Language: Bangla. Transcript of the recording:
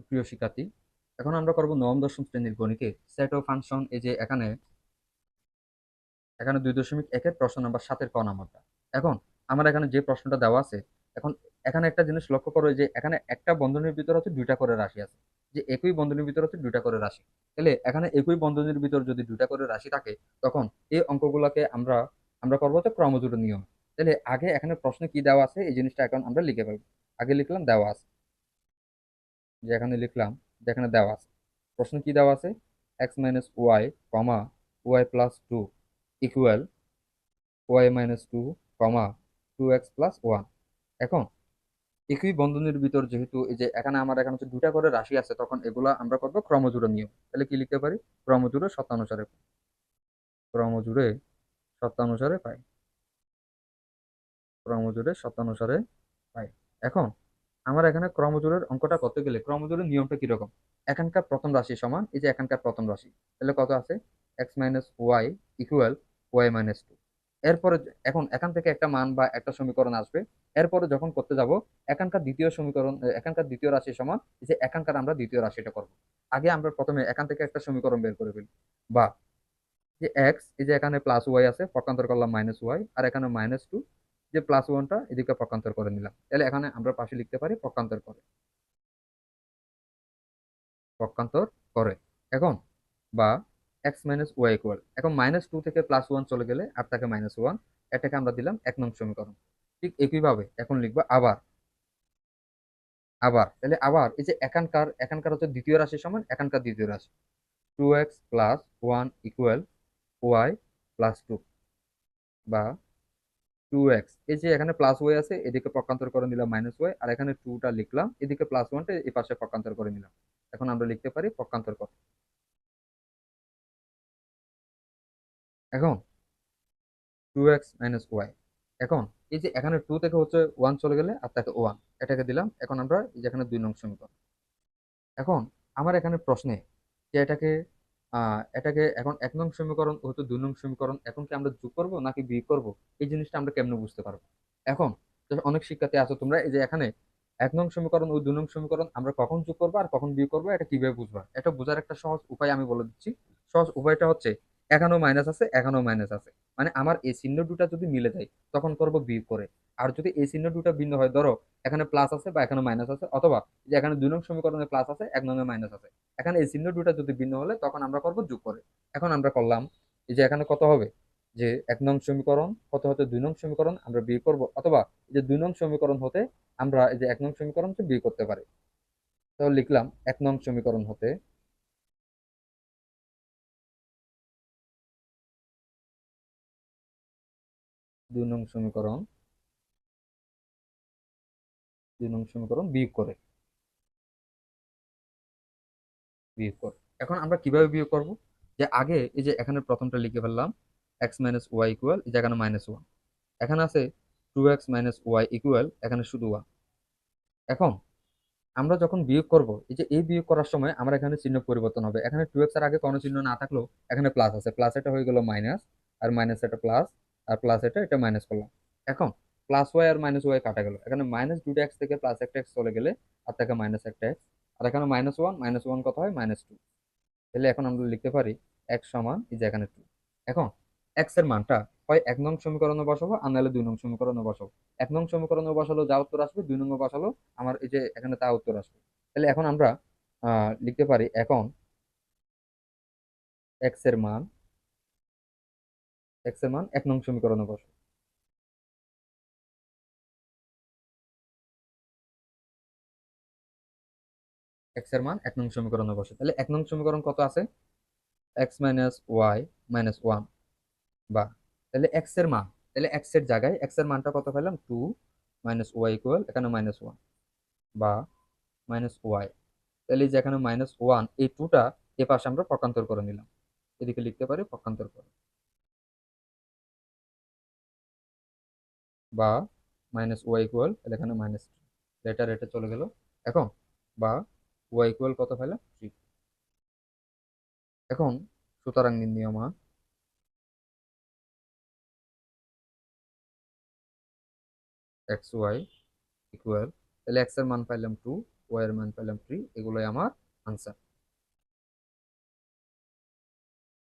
প্রিয় শিক্ষার্থী, এখন আমরা করব নবম দশম শ্রেণীর গণিতে সেট ও ফাংশন। এই যে এখানে এখানে 2.1-এর প্রশ্ন নাম্বার 7-এর ক নাম্বারটা। এখন আমার এখানে যে প্রশ্নটা দেওয়া আছে, এখন এখানে একটা জিনিস লক্ষ্য করো যে এখানে একটা বন্ধনীর ভিতর হচ্ছে দুইটা করে রাশি আছে, যে একই বন্ধনীর ভিতর হচ্ছে দুইটা করে রাশি। তাহলে এখানে একই বন্ধনীর ভিতর যদি দুইটা করে রাশি থাকে, তখন এই অঙ্কগুলোকে আমরা আমরা করবো হচ্ছে ক্রমজোড় নিয়ম। তাহলে আগে এখানে প্রশ্নে কি দেওয়া আছে এই জিনিসটা এখন আমরা লিখে ফেলবো। আগে লিখলাম দেওয়া আছে, যে এখানে লিখলাম, যেখানে দেওয়া আছে প্রশ্ন কি দেওয়া আছে, x minus y comma y plus two equal y minus two comma two x plus one. এখন একই বন্ধনীর ভিতর যেহেতু এই যে এখানে আমার এখানে হচ্ছে দুটা করে রাশি আছে, তখন এগুলা আমরা করবো ক্রমজোড় নিয়ম। তাহলে কি লিখতে পারি, ক্রমজোড়ে শর্তানুসারে, ক্রমজোড়ে শর্তানুসারে পাই, ক্রমজোড়ে শর্তানুসারে পাই। এখন আমার এখানে ক্রমজোড়ের অঙ্কটা করতে গেলে ক্রমজোড়ের নিয়মটা কিরকম, এখানকার প্রথম রাশি সমান এই যে এখানকার প্রথম রাশি, তাহলে কত আছে, x minus y equal y minus two. এরপরে এখন এখান থেকে একটা মান বা একটা সমীকরণ আসবে। এরপরে যখন করতে যাব এখানকার দ্বিতীয় সমীকরণ, এখানকার দ্বিতীয় রাশি সমান এই যে এখানকার আমরা দ্বিতীয় রাশিটা করব। আগে আমরা প্রথমে এখান থেকে একটা সমীকরণ বের করে ফেলি, বা যে এক্স এই যে এখানে প্লাস ওয়াই আছে, পক্ষান্তর করলাম মাইনাস ওয়াই, আর এখানে মাইনাস টু, যে প্লাস ওয়ানটা এদিকে পক্ষান্তর করে নিলাম। তাহলে এখানে আমরা পাশে লিখতে পারি পক্ষান্তর করে, পক্ষান্তর করে। এখন বা এক্স মাইনাস ওয়াই ইকুয়াল, এখন মাইনাস টু থেকে প্লাস ওয়ান চলে গেলে আর থাকে মাইনাস ওয়ান, এটাকে আমরা দিলাম 1 নং সমীকরণ। ঠিক একইভাবে এখন লিখবো আবার, আবার তাহলে আবার এই যে এখানকার এখানকার হচ্ছে দ্বিতীয় রাশি সমান এখানকার দ্বিতীয় রাশি, two x plus one equal y plus two, বা টু এক্স এই যে এখানে প্লাস ওয়াই আছে এদিকে পক্ষান্তর করে নিলাম মাইনাস ওয়াই, আর এখানে টুটা লিখলাম, এদিকে প্লাস ওয়ানটা এই পাশে পক্ষান্তর করে নিলাম। এখন আমরা লিখতে পারি পক্ষান্তর কর। এখন টু এক্স মাইনাস ওয়াই, এখন এই যে এখানে টু থেকে হচ্ছে ওয়ান চলে গেলে আর তাকে ওয়ান, এটাকে দিলাম। এখন আমরা এই যে এখানে 2 নং সমীকরণ। এখন আমার এখানে প্রশ্নে যে এটাকে এখন 1 নং সমীকরণ হচ্ছে 2 নং সমীকরণ, এখন কি আমরা যোগ করব নাকি বিয়োগ করব, এই জিনিসটা আমরা কেমনে বুঝতে পারবো। এখন তো অনেক শিক্ষার্থী আছো তোমরা, এই যে এখানে 1 নং সমীকরণ ও 2 নং সমীকরণ আমরা কখন যোগ করবো আর কখন বিয়োগ করবো এটা কিভাবে বুঝবা, এটা বোঝার একটা সহজ উপায় আমি বলে দিচ্ছি। সহজ উপায়টা হচ্ছে, এখানেও মাইনাস আছে এখানেও মাইনাস আছে, মানে আমার এই চিহ্ন দুটা যদি মিলে যায় তখন করব বিয়োগ করে। আর যদি এই চিহ্ন দুটা ভিন্ন হয়, ধরো এখানে প্লাস আছে বা এখানে মাইনাস আছে, অথবা যে এখানে 2 নং সমীকরণে প্লাস আছে 1 নং মাইনাস আছে, এখানে এই চিহ্ন দুটা যদি ভিন্ন হলে তখন আমরা করব যোগ করে। এখন আমরা করলাম, এই যে এখানে কত হবে, যে 1 নং সমীকরণ কত হতে 2 নং সমীকরণ আমরা বিয়োগ করব, অথবা এই যে 2 নং সমীকরণ হতে আমরা এই যে 1 নং সমীকরণকে বিয়োগ করতে পারি। তো লিখলাম 1 নং সমীকরণ হতে 2 নং সমীকরণ, 2 নং সমীকরণ বিয়োগ করে, বিয়োগ করে। এখন আমরা কিভাবে বিয়োগ করব, যে আগে এই যে এখানে প্রথমটা লিখে ফেললাম, এক্স মাইনাস ওয়াই ইকুয়াল এই যে এখানে মাইনাস ওয়ান, এখানে আছে two x minus y equal এখানে শুধু ওয়ান। এখন আমরা যখন বিয়োগ করব, এই যে এই বিয়োগ করার সময় আমার এখানে চিহ্ন পরিবর্তন হবে, এখানে টু এক্স এর আগে কোনো চিহ্ন না থাকলেও এখানে প্লাস আছে, প্লাস এটা হয়ে গেল মাইনাস, আর মাইনাস এটা প্লাস, আর প্লাস এটা এটা মাইনাস করলাম। এখন প্লাস ওয়াই আর মাইনাস ওয়াই কাটা গেল, এখানে মাইনাস দুটো এক্স থেকে প্লাস একটা এক্স চলে গেলে আর থাকে মাইনাস একটা এক্স, আর এখানে মাইনাস ওয়ান কত হয় মাইনাস টু। তাহলে এখন আমরা লিখতে পারি এক্স সমান এই যে এখানে টু। এখন এক্স এর মানটা হয় 1 নং সমীকরণে বসাবো আর নাহলে 2 নং সমীকরণে বসাবো। 1 নং সমীকরণে বসালো যা উত্তর আসবে, 2 নং বসালো আমার এই যে এখানে তা উত্তর আসবে। তাহলে এখন আমরা লিখতে পারি, এখন এক্স এর মান, এক্স এর মান 1 নং সমীকরণে বসো, এক্স এর মান 1 নং সমীকরণে বসে। তাহলে 1 নং সমীকরণ কত আছে, x minus y minus one, বা তাহলে এক্স এর মান, তাহলে এক্স এর জায়গায় এক্স এর মানটা কত পেলাম, টু মাইনাস ওয়াই ইকুয়াল এখানে মাইনাস ওয়ান, বা মাইনাস ওয়াই। তাহলে এই যে এখানে মাইনাস ওয়ান এই টুটা এ পাশে আমরা পক্ষান্তর করে নিলাম, এদিকে লিখতে পারি পক্ষান্তর করে, বা মাইনাস ওয়াই ইকুয়াল এখানে মাইনাস লেটার এটা চলে গেল। এখন বা ওয়াই ইকুয়াল কত পেলাম, থ্রি। এখন সুতরাং নির্ণীয় মান এক্স ওয়াই ইকুয়াল, তাহলে এক্স এর মান পাইলাম টু, ওয়াই এর মান পেলাম 3, এগুলোই আমার আনসার।